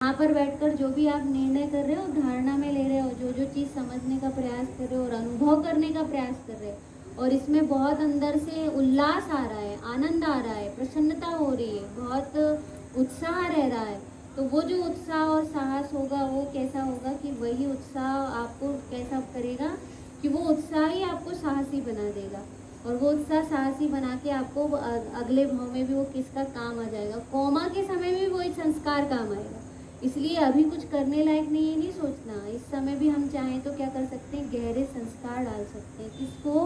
यहाँ पर बैठकर जो भी आप निर्णय कर रहे हो, धारणा में ले रहे हो, जो जो चीज़ समझने का प्रयास कर रहे हो और अनुभव करने का प्रयास कर रहे हो, और इसमें बहुत अंदर से उल्लास आ रहा है, आनंद आ रहा है, प्रसन्नता हो रही है, बहुत उत्साह रह रहा है, तो वो जो उत्साह और साहस होगा वो कैसा होगा कि वही उत्साह आपको कैसा करेगा कि वो उत्साह ही आपको साहसी बना देगा, और वो उत्साह साहसी बना के आपको अगले भाव में भी वो किसका काम आ जाएगा, कोमा के समय में भी वही संस्कार काम आएगा। इसलिए अभी कुछ करने लायक नहीं है, नहीं सोचना। इस समय भी हम चाहें तो क्या कर सकते हैं, गहरे संस्कार डाल सकते हैं। किसको?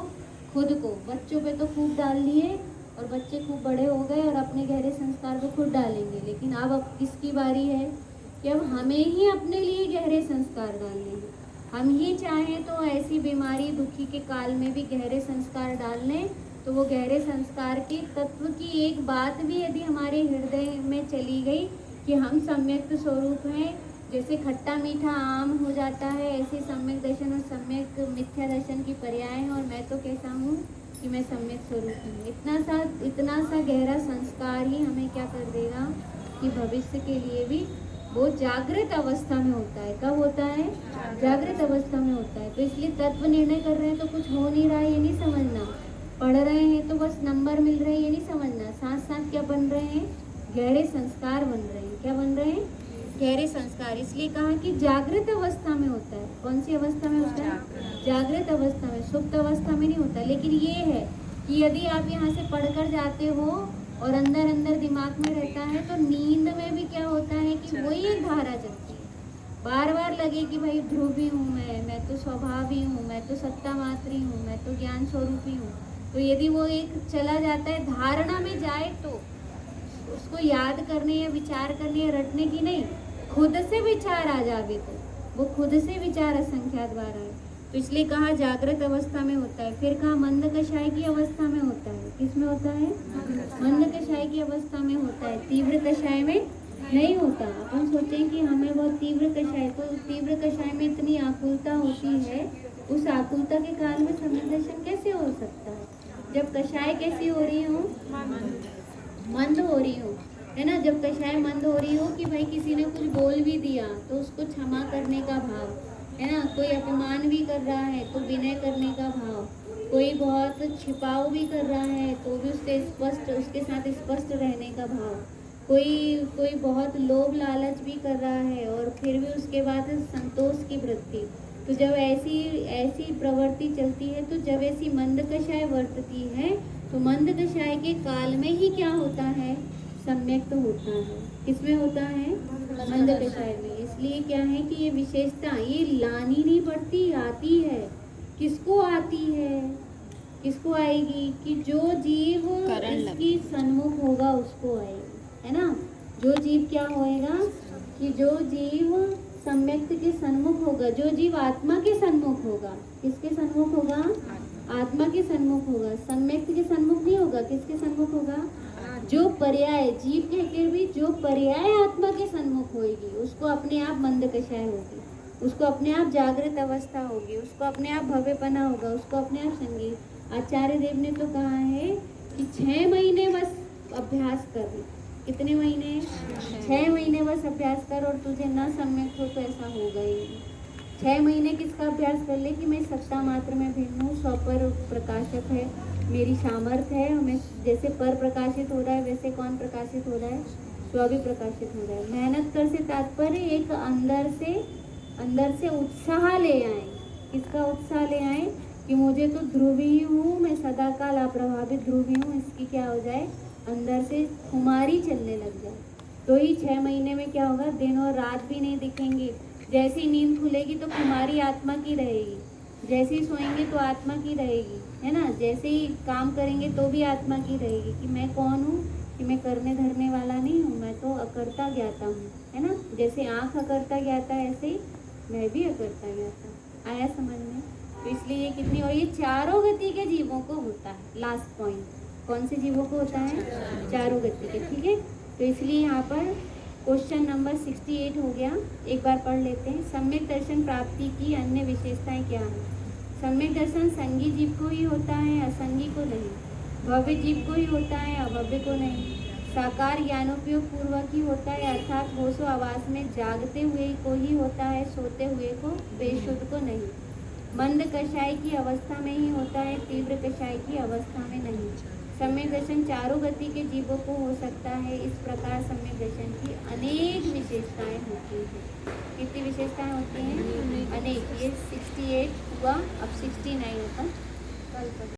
खुद को। बच्चों पे तो खूब डाल लिए और बच्चे खूब बड़े हो गए और अपने गहरे संस्कार को खुद डालेंगे, लेकिन अब किसकी बारी है कि अब हमें ही अपने लिए गहरे संस्कार डालने हैं। हम ही चाहें तो ऐसी बीमारी दुखी के काल में भी गहरे संस्कार डाल लें, तो वो गहरे संस्कार के तत्व की एक बात भी यदि हमारे हृदय में चली गई कि हम सम्यक स्वरूप हैं, जैसे खट्टा मीठा आम हो जाता है, ऐसे सम्यक दर्शन और सम्यक मिथ्या दर्शन की पर्याय हैं, और मैं तो कैसा हूँ कि मैं सम्यक स्वरूप हूँ। इतना सा गहरा संस्कार ही हमें क्या कर देगा कि भविष्य के लिए भी वो जागृत अवस्था में होता है। कब होता है? जागृत अवस्था में होता है। तो इसलिए तत्व निर्णय कर रहे हैं तो कुछ हो नहीं रहा है ये नहीं समझना, पढ़ रहे हैं तो बस नंबर मिल रहे हैं ये नहीं समझना, साथ साथ क्या बन रहे हैं, गहरे संस्कार बन रहे हैं। क्या बन रहे हैं? गहरे संस्कार। इसलिए कहा कि जागृत अवस्था में होता है। कौन सी अवस्था में होता है? जागृत अवस्था में, सुप्त अवस्था में नहीं होता। लेकिन ये है कि यदि आप यहाँ से पढ़कर जाते हो और अंदर अंदर दिमाग में रहता है, तो नींद में भी क्या होता है कि वही एक धारा चलती है, बार बार लगे कि भाई ध्रुवी हूँ मैं तो स्वभावी हूँ, मैं तो सत्ता मात्री हूँ, मैं तो ज्ञान स्वरूपी हूँ। तो यदि वो एक चला जाता है, धारणा में जाए, तो उसको याद करने या विचार करने या रटने की नहीं, खुद से विचार आ जावे तो वो खुद से विचार असंख्या द्वारा है। तो इसलिए कहा जागृत अवस्था में होता है। फिर कहा मंद कषाय की अवस्था में होता है। किस में होता है? मंद कषाय की अवस्था में होता है, तीव्र कषाय में नहीं होता। अपन सोचें कि हमें बहुत तीव्र कषाय, तो तीव्र कषाय में इतनी आकुलता होती है, उस आकुलता के काल में सम्यक दर्शन कैसे हो सकता है? जब कषाय कैसी हो रही हो? मंद हो रही हो, है ना। जब कषाय मंद हो रही हो कि भाई किसी ने कुछ बोल भी दिया तो उसको क्षमा करने का भाव, है ना। कोई अपमान भी कर रहा है तो विनय करने का भाव, कोई बहुत छिपाव भी कर रहा है तो भी उसके साथ स्पष्ट रहने का भाव, कोई बहुत लोभ लालच भी कर रहा है और फिर भी उसके बाद संतोष की वृत्ति। तो जब ऐसी प्रवृत्ति चलती है, तो जब ऐसी मंद कषाय वर्तती है, तो मंद कषाय के काल में ही क्या होता है? सम्यक तो होता है। किसमें होता है? मंद कषाय में। इसलिए क्या है कि ये विशेषता ये लानी नहीं पड़ती, आती है। किसको आती है? किसको आएगी? कि जो जीव इसकी सन्मुख होगा उसको आएगी, है ना। जो जीव क्या होएगा कि जो जीव सम्यक के सन्मुख होगा, जो जीव आत्मा के सन्मुख होगा। किसके सन्मुख होगा? आत्मा के सन्मुख होगा। सम्यक के सन्मुख नहीं होगा। किसके सन्मुख होगा? जो पर्याय जीव कहकर भी जो पर्याय आत्मा के सन्मुख होगी, उसको अपने आप मंद कषाय होगी, उसको अपने आप जागृत अवस्था होगी, उसको अपने आप भव्यपना होगा, उसको अपने आप संगीत। आचार्य देव ने तो कहा है कि 6 महीने बस अभ्यास कर। कितने महीने? 6 महीने बस अभ्यास कर, और तुझे न सम्यक हो तो ऐसा होगा ही। 6 महीने किसका अभ्यास कर ले कि मैं सत्ता मात्र में भिन्न हूँ, स्वपर प्रकाशक है, मेरी सामर्थ्य है, हमें जैसे पर प्रकाशित हो रहा है वैसे कौन प्रकाशित हो रहा है? स्व भी प्रकाशित हो रहा है। मेहनत कर से तात्पर्य एक अंदर से उत्साह ले आए। किसका उत्साह ले आए? कि मुझे तो ध्रुवी हूँ, मैं सदा काल अप्रभावित ध्रुवी हूँ, इसकी क्या हो जाए? अंदर से खुमारी चलने लग जाए। तो ही 6 महीने में क्या होगा? दिन और रात भी नहीं दिखेंगे। जैसी नींद खुलेगी तो खुमारी आत्मा की रहेगी, जैसे ही सोएंगे तो आत्मा की रहेगी, है ना। जैसे ही काम करेंगे तो भी आत्मा की रहेगी कि मैं कौन हूँ, कि मैं करने धरने वाला नहीं हूँ, मैं तो अकर्ता ज्ञाता हूँ, है ना। जैसे आँख अकर्ता ज्ञाता है, ऐसे ही मैं भी अकर्ता ज्ञाता। आया समझ में? तो इसलिए ये कितनी, और ये चारों गति के जीवों को होता है। लास्ट पॉइंट, कौन से जीवों को होता है? चारों गति के, ठीक है। तो इसलिए यहाँ पर क्वेश्चन नंबर 68 हो गया। एक बार पढ़ लेते हैं। सम्यक दर्शन प्राप्ति की अन्य विशेषताएं क्या हैं? सम्यक दर्शन संगी जीव को ही होता है, असंगी को नहीं। भव्य जीव को ही होता है, अभव्य को नहीं। साकार ज्ञानोपयोग पूर्वक ही होता है, अर्थात होशो आवास में जागते हुए को ही होता है, सोते हुए को, बेशुद्ध को नहीं। मंद कषाय की अवस्था में ही होता है, तीव्र कषाय की अवस्था में नहीं। सम्यक दर्शन चारों गति के जीवों को हो सकता है। इस प्रकार सम्यक दर्शन की अनेक विशेषताएं होती हैं। कितनी विशेषताएं होती हैं? अनेक। ये 68 हुआ, अब 69 होता कल तक।